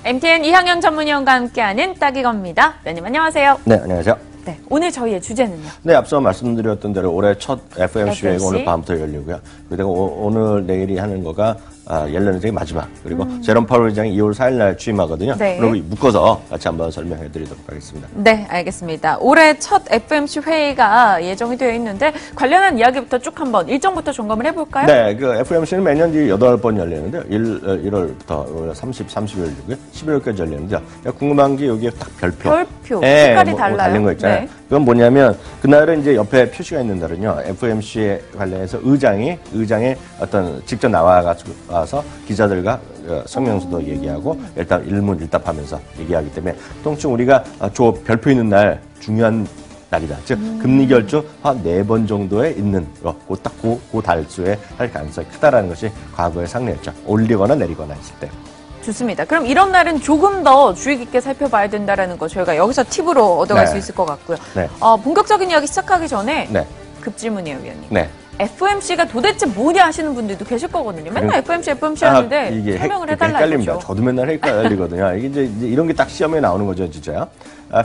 MTN 이항현 전문위원과 함께하는 딱이겁니다. 위원님 안녕하세요. 네, 안녕하세요. 네, 오늘 저희의 주제는요? 네, 앞서 말씀드렸던 대로 올해 첫 FOMC 회의가 오늘 밤부터 열리고요. 그리고 오늘 내일이 하는 거가 옐런 의장의 마지막, 그리고 제롬 파월 의장이 2월 4일 날 취임하거든요. 네. 그리고 묶어서 같이 한번 설명해 드리도록 하겠습니다. 네, 알겠습니다. 올해 첫 FOMC 회의가 예정이 되어 있는데 관련한 이야기부터 쭉 한번 일정부터 점검을 해볼까요? 네, 그 FOMC는 매년 8번 열리는데요. 1월부터 30, 30일이고요. 11월까지 열리는데요. 궁금한 게 여기에 딱 별표. 네, 색깔이 달라요. 달린 거 있잖아요. 네. 그건 뭐냐면 그날은 이제 옆에 표시가 있는 날은요. FOMC에 관련해서 의장의 어떤 직접 나와서 기자들과 성명서도 얘기하고 일단 일문일답하면서 얘기하기 때문에 통칭 우리가 별표 있는 날 중요한 날이다. 즉 금리 결정 한 4번 정도에 있는 그 달수에 할 가능성이 크다라는 것이 과거의 상례였죠. 올리거나 내리거나 했을 때. 좋습니다. 그럼 이런 날은 조금 더 주의 깊게 살펴봐야 된다는 거 저희가 여기서 팁으로 얻어갈 수 있을 것 같고요. 네. 본격적인 이야기 시작하기 전에 급질문이에요, 위원님. 네. FOMC가 도대체 뭐냐 하시는 분들도 계실 거거든요. 맨날 FOMC 하는데 이게 설명을 해달라고. 헷갈립니다. 저도 맨날 헷갈리거든요. 이게 이제 이런 게 딱 시험에 나오는 거죠, 진짜요.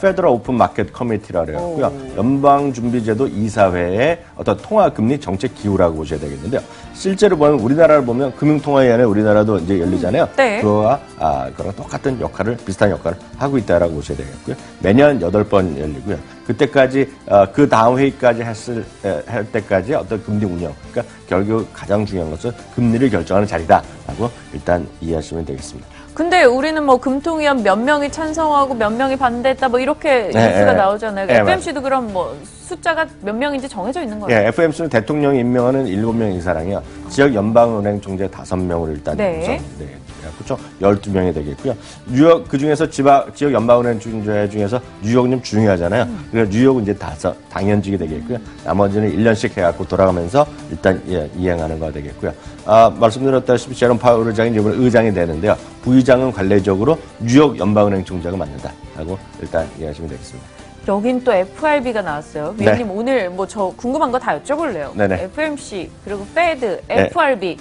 페더럴 오픈 마켓 커미티라 그래요. 연방준비제도 이사회의 어떤 통화금리 정책 기구라고 보셔야 되겠는데요. 실제로 보면 우리나라를 보면 금융통화위원회 우리나라도 이제 열리잖아요. 네. 그거와 그런 똑같은 비슷한 역할을 하고 있다라고 보셔야 되겠고요. 매년 8번 열리고요. 그때까지 그 다음 회의까지 할 때까지 어떤 금리 운영, 그러니까 결국 가장 중요한 것은 금리를 결정하는 자리다라고 일단 이해하시면 되겠습니다. 근데 우리는 뭐 금통위원 몇 명이 찬성하고 몇 명이 반대했다 뭐 이렇게 뉴스가 나오잖아요. FOMC도 그럼 뭐 숫자가 몇 명인지 정해져 있는 거예요? 네, FOMC는 대통령이 임명하는 7명 이상이요. 지역 연방은행 총재 5명을 일단 우선 그렇죠. 12명이 되겠고요. 뉴욕 그중에서 지역 연방은행 총재 중에서 뉴욕님 중요하잖아요. 그래서 뉴욕은 이제 당연직이 되겠고요. 나머지는 1년씩 해갖고 돌아가면서 일단 이행하는 거가 되겠고요. 말씀드렸다시피 제롬 파월 의장이 이번에 의장이 되는데요. 부의장은 관례적으로 뉴욕 연방은행 총재가 맡는다라고 일단 이해하시면 되겠습니다. 여긴 또 FRB가 나왔어요. 위원님 오늘 뭐 저 궁금한 거 다 여쭤볼래요. 네네. FOMC 그리고 페드, FRB.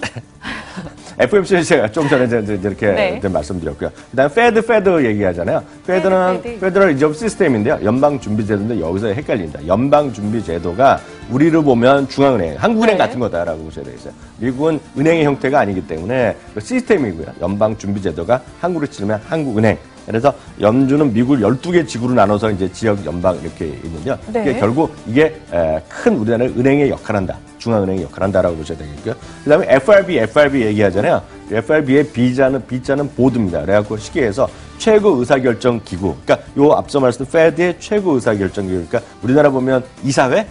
FOMC는 제가 좀 전에 이렇게 말씀드렸고요. 그다음에 페드 얘기하잖아요. 페드는 페더럴 리저브 시스템인데요. 연방준비제도인데 여기서 헷갈립니다. 연방준비제도가 우리를 보면 중앙은행, 한국은행 같은 거다라고 보셔야 되겠어요. 미국은 은행의 형태가 아니기 때문에 시스템이고요. 연방준비제도가 한국으로 치면 한국은행. 그래서 연준은 미국을 12개 지구로 나눠서 이제 지역 연방 이렇게 있는데요. 그러니까 결국 이게 큰 우리나라의 은행의 역할을 한다. 중앙은행의 역할을 한다라고 보셔야 되겠고요. 그 다음에 FRB 얘기하잖아요. FRB의 B자는 보드입니다. 그래갖고 쉽게 해서 최고 의사결정 기구. 그러니까 요 앞서 말씀드린 페드의 최고 의사결정 기구. 그러니까 우리나라 보면 이사회?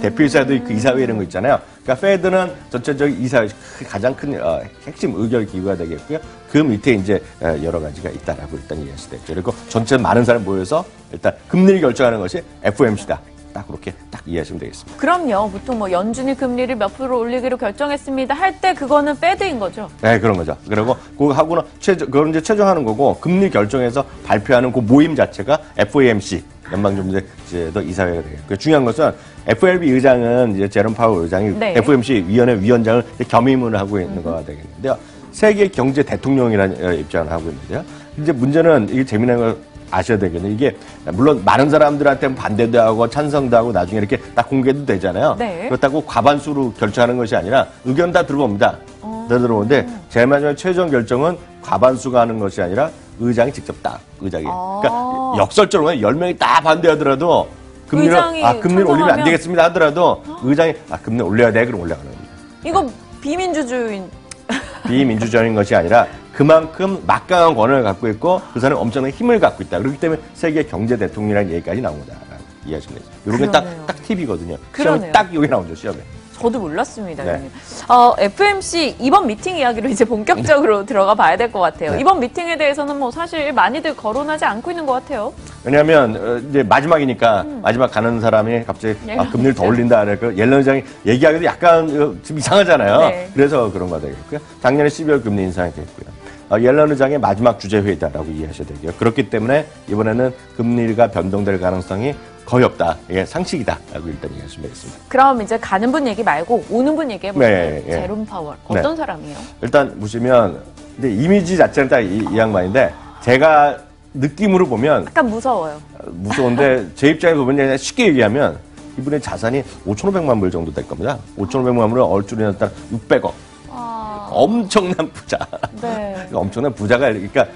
대표이사도 있고 이사회 이런 거 있잖아요. 그러니까 페드는 전체적인 이사회 가장 큰 핵심 의결 기구가 되겠고요. 그 밑에 이제 여러 가지가 있다라고 일단 이해하시겠죠. 그리고 전체 많은 사람 모여서 일단 금리를 결정하는 것이 FOMC다. 딱 그렇게 딱 이해하시면 되겠습니다. 그럼요. 보통 뭐 연준이 금리를 몇 프로 올리기로 결정했습니다. 할 때 그거는 페드인 거죠. 네, 그런 거죠. 그리고 그거 하고는 그걸 이제 최종하는 거고 금리 결정해서 발표하는 그 모임 자체가 FOMC. 연방준비제도 이사회가 되겠고요. 중요한 것은 FRB 의장은 이제 제롬 파월 의장이 FOMC 위원회 위원장을 겸임을 하고 있는 거가 되겠는데요. 세계 경제 대통령이라는 입장을 하고 있는데요. 이제 문제는 이게 재미난 걸 아셔야 되겠네요. 이게 물론 많은 사람들한테 반대도 하고 찬성도 하고 나중에 이렇게 딱 공개도 되잖아요. 그렇다고 과반수로 결정하는 것이 아니라 의견 다 들어봅니다. 다 들어보는데 제일 마지막 최종 결정은 과반수가 하는 것이 아니라 의장이 직접 딱 의장이. 그러니까 역설적으로 10명이 다 반대하더라도 금리를 올리면 안 되겠습니다 하더라도 의장이 금리 올려야 돼 그럼 올라가는 겁니다. 이거 비민주적인 것이 아니라 그만큼 막강한 권한을 갖고 있고 그 사람은 엄청난 힘을 갖고 있다. 그렇기 때문에 세계 경제 대통령이라는 얘기까지 나옵니다. 이해하시면 되죠. 이런 게 딱 팁이거든요. 시험에 딱 여기 나오죠, 시험에. 저도 몰랐습니다. FOMC 이번 미팅 이야기로 이제 본격적으로 들어가 봐야 될 것 같아요. 이번 미팅에 대해서는 뭐 사실 많이들 거론하지 않고 있는 것 같아요. 왜냐하면 이제 마지막이니까 마지막 가는 사람이 갑자기 금리를 더 올린다. 옐런 의장이 얘기하기도 약간 좀 이상하잖아요. 그래서 그런 거 되겠고요. 작년에 12월 금리 인상이 됐고요. 옐런 의장의 마지막 주재 회의다라고 이해하셔야 되고요. 그렇기 때문에 이번에는 금리가 변동될 가능성이 거의 없다. 이게 상식이다라고 일단 이해하시면 되겠습니다. 그럼 이제 가는 분 얘기 말고 오는 분 얘기해보세요. 제롬 파월. 어떤 사람이에요? 일단 보시면 이제 이미지 자체는 딱 이 양반인데 제가 느낌으로 보면 약간 무서워요. 무서운데 제 입장에서 보면 그냥 쉽게 얘기하면 이분의 자산이 5,500만 불 정도 될 겁니다. 5,500만 불을 얼추로 따라 600억. 엄청난 부자. 네. 엄청난 부자가 그러니까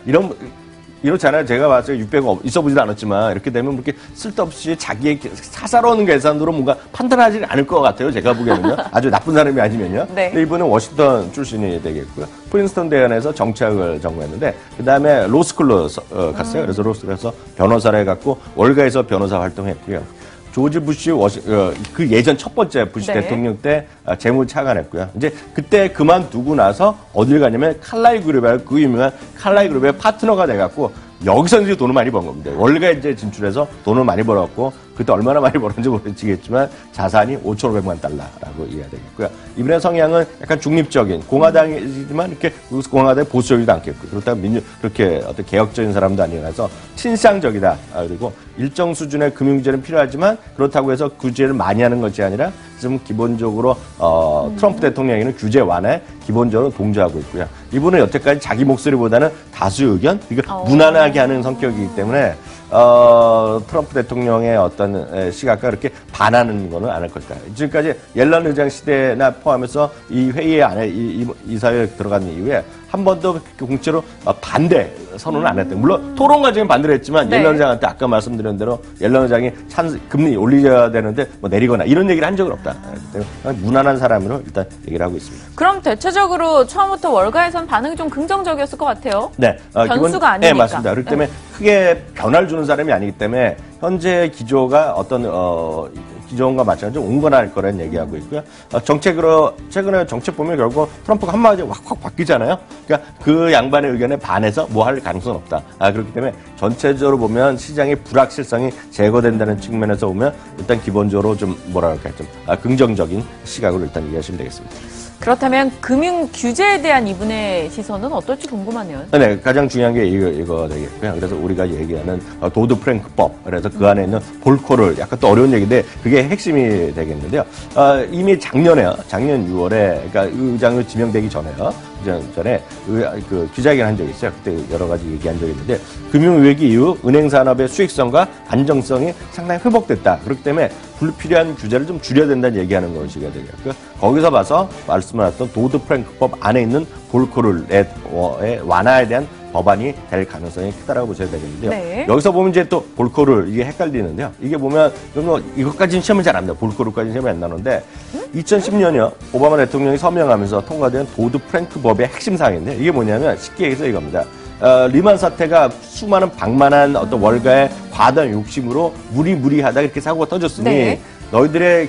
이렇잖아요. 제가 봤을 때 600억 있어 보지도 않았지만 이렇게 되면 그렇게 쓸데없이 자기의 사사로운 계산으로 뭔가 판단하지 않을 것 같아요. 제가 보기에는요. 아주 나쁜 사람이 아니면요. 네. 근데 이분은 워싱턴 출신이 되겠고요. 프린스턴 대학에서 정치학을 전공했는데 그다음에 로스쿨로 갔어요. 그래서 로스쿨에서 변호사를 해갖고 월가에서 변호사 활동했고요. 조지 부시 그 예전 첫 번째 부시 네. 대통령 때 재무 차관했고요. 이제 그때 그만두고 나서 어딜 가냐면 칼라이 그룹에 그 유명한 칼라이 그룹의 파트너가 돼갖고 여기서 이제 돈을 많이 번 겁니다. 월가에 이제 진출해서 돈을 많이 벌었고 그때 얼마나 많이 벌었는지 모르겠지만 자산이 5,500만 달러라고 이해가 되겠고요. 이분의 성향은 약간 중립적인 공화당이지만 이렇게 공화당의 보수적이지도 않겠고 그렇다고 그렇게 어떤 개혁적인 사람도 아니라서 친상적이다. 그리고 일정 수준의 금융제는 필요하지만 그렇다고 해서 규제를 많이 하는 것이 아니라 좀 기본적으로 트럼프 대통령에는 규제 완화에 기본적으로 동조하고 있고요. 이분은 여태까지 자기 목소리보다는 다수 의견, 이거 무난하게 하는 성격이기 때문에 트럼프 대통령의 어떤 시각과 그렇게 반하는 거는 안 할 것이다. 지금까지 옐런 의장 시대나 포함해서 이 회의 안에 이 사회에 들어간 이후에 한 번도 공채로 반대 선언을 안 했대요. 물론 토론 과정에 반대를 했지만 네. 옐런 의장한테 아까 말씀드린 대로 옐런 의장이 금리 올려야 되는데 뭐 내리거나 이런 얘기를 한 적은 없다. 그렇기 무난한 사람으로 일단 얘기를 하고 있습니다. 그럼 대체적으로 처음부터 월가에선 반응이 좀 긍정적이었을 것 같아요. 네. 변수가 아니니까. 네, 맞습니다. 그렇기 때문에 크게 변화를 주는 사람이 아니기 때문에 현재 기조가 어떤 기존과 마찬가지로 온건할 거라는 얘기하고 있고요. 최근에 정책 보면 결국 트럼프가 한마디 확 바뀌잖아요. 그러니까 그 양반의 의견에 반해서 뭐 할 가능성은 없다. 그렇기 때문에 전체적으로 보면 시장의 불확실성이 제거된다는 측면에서 보면 일단 기본적으로 좀 뭐랄까 좀 긍정적인 시각으로 일단 이해하시면 되겠습니다. 그렇다면 금융 규제에 대한 이분의 시선은 어떨지 궁금하네요. 네, 가장 중요한 게 이거 되겠고요. 그래서 우리가 얘기하는 도드 프랭크법, 그래서 그 안에 있는 볼코를 약간 또 어려운 얘기인데 그게 핵심이 되겠는데요. 이미 작년 6월에 그러니까 의장으로 지명되기 전에요. 전에 그 기자회견 한 적이 있어요. 그때 여러 가지 얘기한 적이 있는데 금융위기 이후 은행 산업의 수익성과 안정성이 상당히 회복됐다. 그렇기 때문에 불필요한 규제를 좀 줄여야 된다는 얘기하는 것이가 되겠고요. 거기서 봐서 말씀하셨던 도드 프랭크법 안에 있는 볼코르의 완화에 대한 법안이 될 가능성이 크다라고 보셔야 되겠는데요. 네. 여기서 보면 이제 또 볼코르 이게 헷갈리는데요. 이게 보면 이것까지는 시험을 잘 안 나요. 볼코르까지는 시험이 안 나오는데 2010년이요. 오바마 대통령이 서명하면서 통과된 도드 프랭크 법의 핵심 사항인데 이게 뭐냐면 쉽게 얘기해서 이겁니다. 리만 사태가 수많은 방만한 어떤 월가의 과도한 욕심으로 무리하다 이렇게 사고가 터졌으니 네. 너희들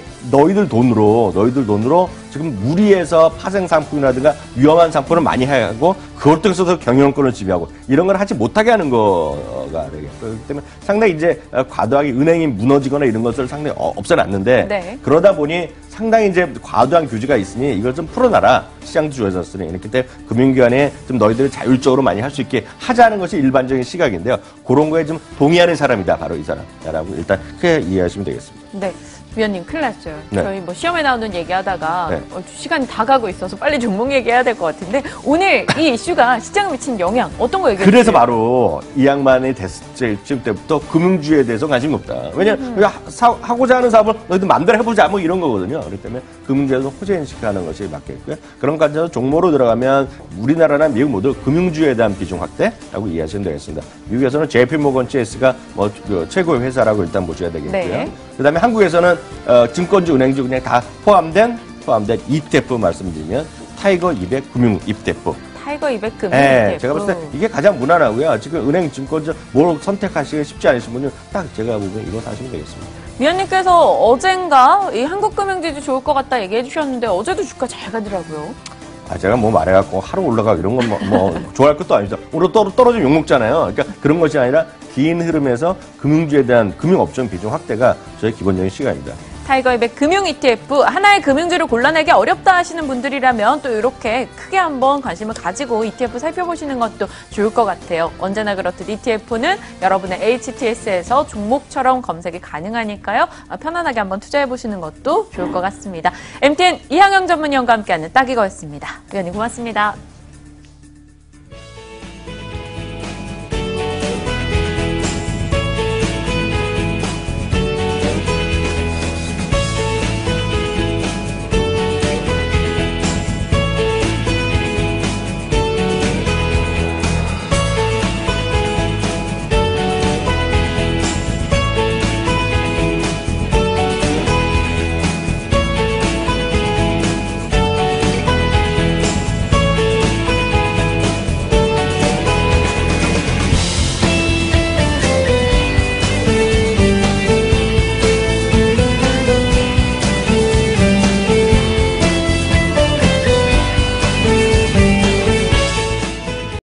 돈으로 지금 무리해서 파생 상품이라든가 위험한 상품을 많이 하고 그걸 통해서도 경영권을 지배하고 이런 걸 하지 못하게 하는 거가 되겠죠. 그렇기 때문에 상당히 이제 과도하게 은행이 무너지거나 이런 것을 상당히 없애놨는데 네. 그러다 보니 상당히 이제 과도한 규제가 있으니 이걸 좀 풀어놔라. 시장도 좋아졌으니. 이렇기 때문에 금융기관에 좀 너희들이 자율적으로 많이 할 수 있게 하자는 것이 일반적인 시각인데요. 그런 거에 좀 동의하는 사람이다. 바로 이 사람이라고 일단 크게 이해하시면 되겠습니다. 네. 위원님 큰일 났어요. 네. 저희 뭐 시험에 나오는 얘기하다가 네. 시간이 다 가고 있어서 빨리 종목 얘기해야 될 것 같은데 오늘 이 이슈가 시장에 미친 영향 어떤 거 얘기해주세요? 그래서 바로 이 양반이 됐을 때부터 금융주에 대해서 관심이 없다. 왜냐하면 하고자 하는 사업을 너희들 마음대로 해보자 뭐 이런 거거든요. 그렇기 때문에 금융주에서 호재인식하는 것이 맞겠고요. 그런 관점에서 종목으로 들어가면 우리나라나 미국 모두 금융주에 대한 비중 확대라고 이해하시면 되겠습니다. 미국에서는 JP모건 체이스가 뭐 최고의 회사라고 일단 보셔야 되겠고요. 네. 그다음에 한국에서는 증권주, 은행주 그냥 다 포함된 ETF 말씀드리면 타이거 200 금융 ETF. 타이거 200 금융 네, ETF. 제가 봤을 때 이게 가장 무난하고요. 지금 은행, 증권주 뭘 선택하시기 쉽지 않으신 분은 딱 제가 보기엔 이거 사시면 되겠습니다. 위원님께서 어젠가 이 한국금융지주 좋을 것 같다 얘기해 주셨는데 어제도 주가 잘 가더라고요. 제가 뭐 말해갖고 하루 올라가고 이런 건 뭐 좋아할 것도 아니죠. 오늘 떨어지면 욕먹잖아요. 그러니까 그런 것이 아니라 긴 흐름에서 금융주에 대한 금융업종 비중 확대가 저의 기본적인 시각입니다. 타이거 200 금융 ETF 하나의 금융주를 골라내기 어렵다 하시는 분들이라면 또 이렇게 크게 한번 관심을 가지고 ETF 살펴보시는 것도 좋을 것 같아요. 언제나 그렇듯 ETF는 여러분의 HTS에서 종목처럼 검색이 가능하니까요. 편안하게 한번 투자해보시는 것도 좋을 것 같습니다. MTN 이항영 전문위원과 함께하는 딱이거였습니다. 위원님 고맙습니다.